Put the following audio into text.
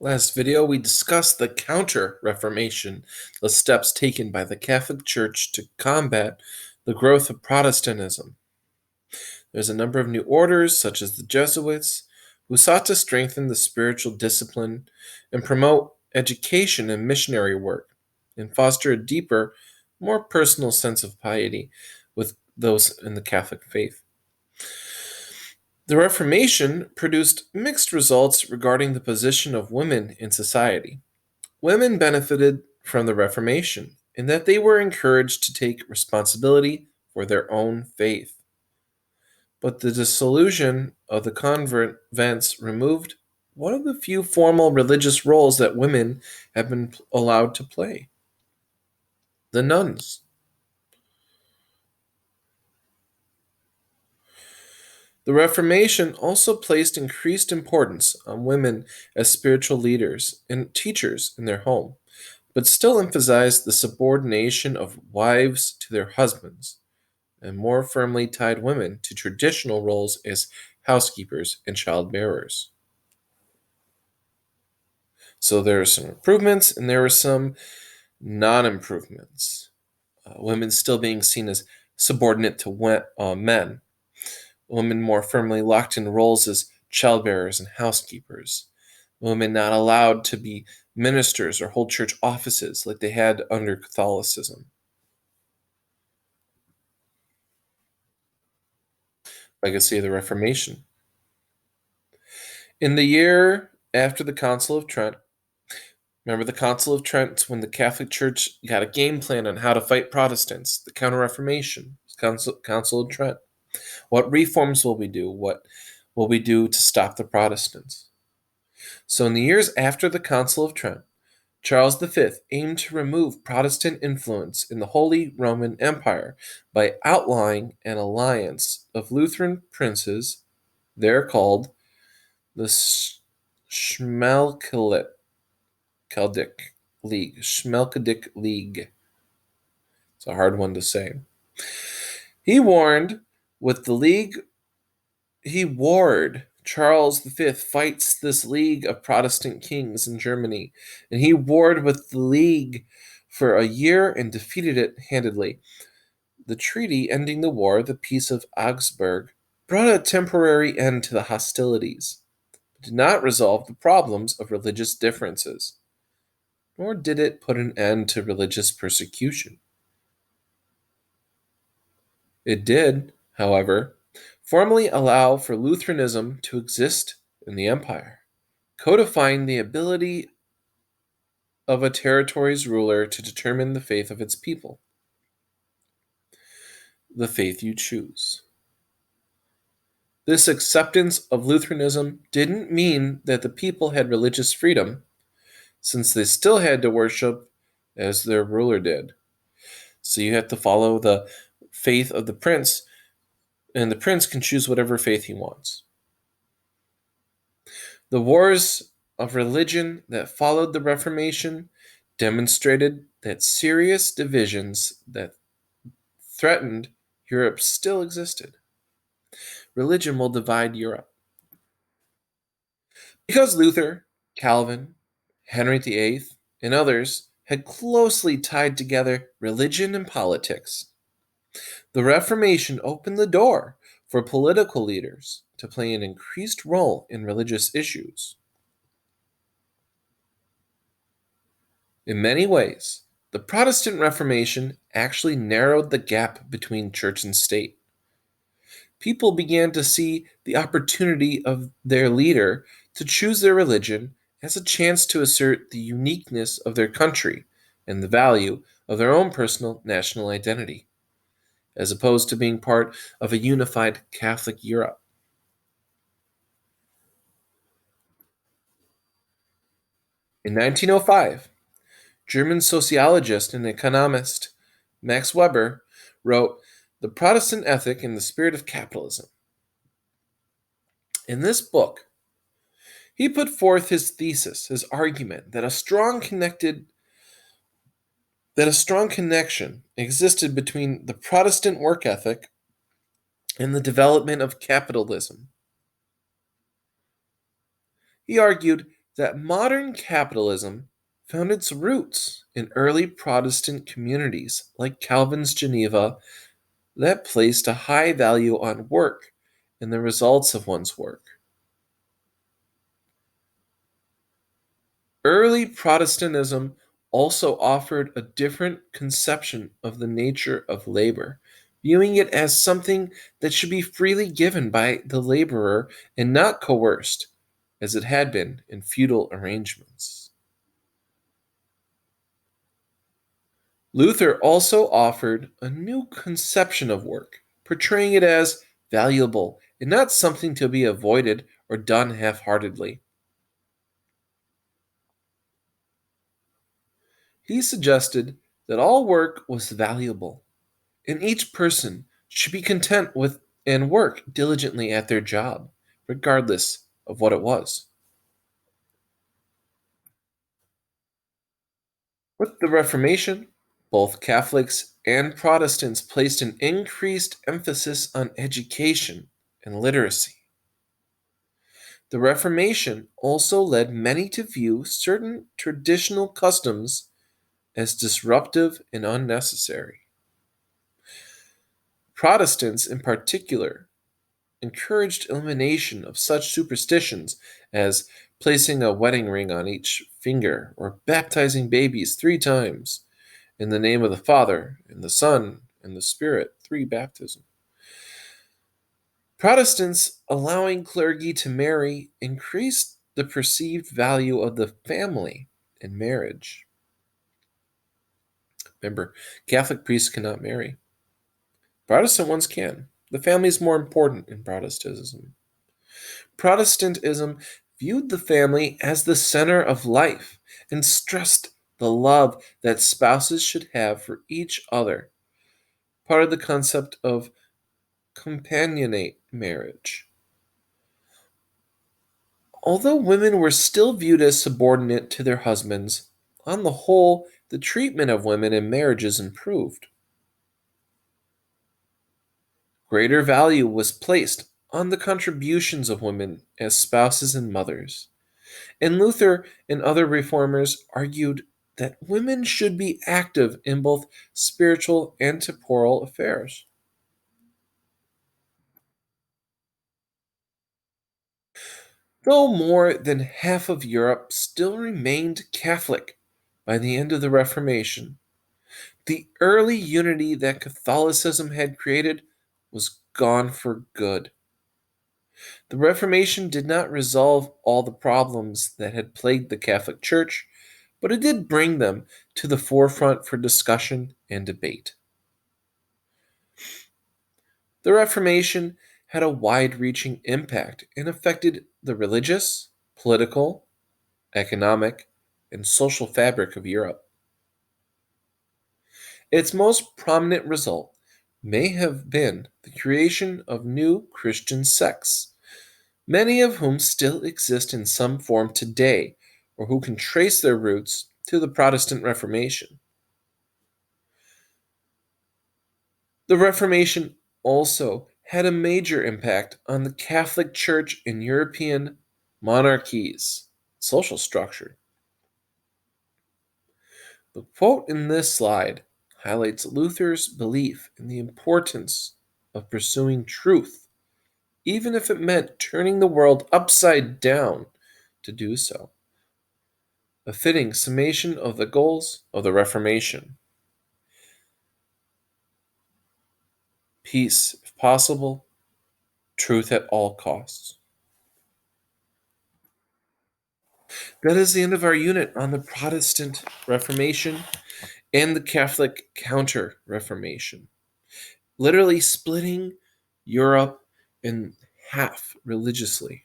Last video, we discussed the Counter-Reformation, the steps taken by the Catholic Church to combat the growth of Protestantism. There's a number of new orders, such as the Jesuits, who sought to strengthen the spiritual discipline and promote education and missionary work, and foster a deeper, more personal sense of piety with those in the Catholic faith. The Reformation produced mixed results regarding the position of women in society. Women benefited from the Reformation in that they were encouraged to take responsibility for their own faith. But the dissolution of the convents removed one of the few formal religious roles that women have been allowed to play: the nuns. The Reformation also placed increased importance on women as spiritual leaders and teachers in their home, but still emphasized the subordination of wives to their husbands, and more firmly tied women to traditional roles as housekeepers and childbearers. So there are some improvements and there are some non improvements. Women still being seen as subordinate to men, women more firmly locked in roles as childbearers and housekeepers, women not allowed to be ministers or hold church offices like they had under Catholicism. Legacy of the Reformation. In the year after the Council of Trent, remember the Council of Trent, when the Catholic Church got a game plan on how to fight Protestants, the Counter-Reformation, Council of Trent. What reforms will we do? What will we do to stop the Protestants? So in the years after the Council of Trent, Charles V aimed to remove Protestant influence in the Holy Roman Empire by outlawing an alliance of Lutheran princes. They're called the Schmalkaldic League. Schmalkaldic League. It's a hard one to say. He warred Charles V fights this league of Protestant kings in Germany, and he warred with the league for a year and defeated it handedly. The treaty ending the war, the Peace of Augsburg, brought a temporary end to the hostilities, but did not resolve the problems of religious differences, nor did it put an end to religious persecution. It did, however, formally allow for Lutheranism to exist in the empire, codifying the ability of a territory's ruler to determine the faith of its people. The faith you choose. This acceptance of Lutheranism didn't mean that the people had religious freedom, since they still had to worship as their ruler did. So you have to follow the faith of the prince, and the prince can choose whatever faith he wants. The wars of religion that followed the Reformation demonstrated that serious divisions that threatened Europe still existed. Religion will divide Europe. Because Luther, Calvin, Henry VIII, and others had closely tied together religion and politics, the Reformation opened the door for political leaders to play an increased role in religious issues. In many ways, the Protestant Reformation actually narrowed the gap between church and state. People began to see the opportunity of their leader to choose their religion as a chance to assert the uniqueness of their country and the value of their own personal national identity, as opposed to being part of a unified Catholic Europe. In 1905, German sociologist and economist Max Weber wrote The Protestant Ethic in the Spirit of Capitalism. In this book, he put forth his thesis, his argument that a strong connection existed between the Protestant work ethic and the development of capitalism. He argued That modern capitalism found its roots in early Protestant communities like Calvin's Geneva that placed a high value on work and the results of one's work. Early Protestantism also offered a different conception of the nature of labor, viewing it as something that should be freely given by the laborer and not coerced, as it had been in feudal arrangements. Luther also offered a new conception of work, portraying it as valuable and not something to be avoided or done half heartedly. He suggested that all work was valuable, and each person should be content with and work diligently at their job, regardless of what it was. With the Reformation, both Catholics and Protestants placed an increased emphasis on education and literacy. The Reformation also led many to view certain traditional customs as disruptive and unnecessary. Protestants, in particular, encouraged elimination of such superstitions as placing a wedding ring on each finger or baptizing babies 3 times in the name of the Father, and the Son, and the Spirit, 3 baptisms. Protestants allowing clergy to marry increased the perceived value of the family and marriage. Remember, Catholic priests cannot marry. Protestant ones can. The family is more important in Protestantism. Protestantism viewed the family as the center of life and stressed the love that spouses should have for each other, part of the concept of companionate marriage. Although women were still viewed as subordinate to their husbands, on the whole, the treatment of women in marriages improved. Greater value was placed on the contributions of women as spouses and mothers. And Luther and other reformers argued that women should be active in both spiritual and temporal affairs. Though more than half of Europe still remained Catholic by the end of the Reformation, the early unity that Catholicism had created was gone for good. The Reformation did not resolve all the problems that had plagued the Catholic Church, but it did bring them to the forefront for discussion and debate. The Reformation had a wide reaching impact and affected the religious, political, economic, and social fabric of Europe. Its most prominent result may have been the creation of new Christian sects, many of whom still exist in some form today, or who can trace their roots to the Protestant Reformation. The Reformation also had a major impact on the Catholic Church in European monarchies' social structure. The quote in this slide highlights Luther's belief in the importance of pursuing truth, even if it meant turning the world upside down to do so. A fitting summation of the goals of the Reformation: peace, if possible, truth at all costs. That is the end of our unit on the Protestant Reformation and the Catholic Counter Reformation, literally splitting Europe in half religiously.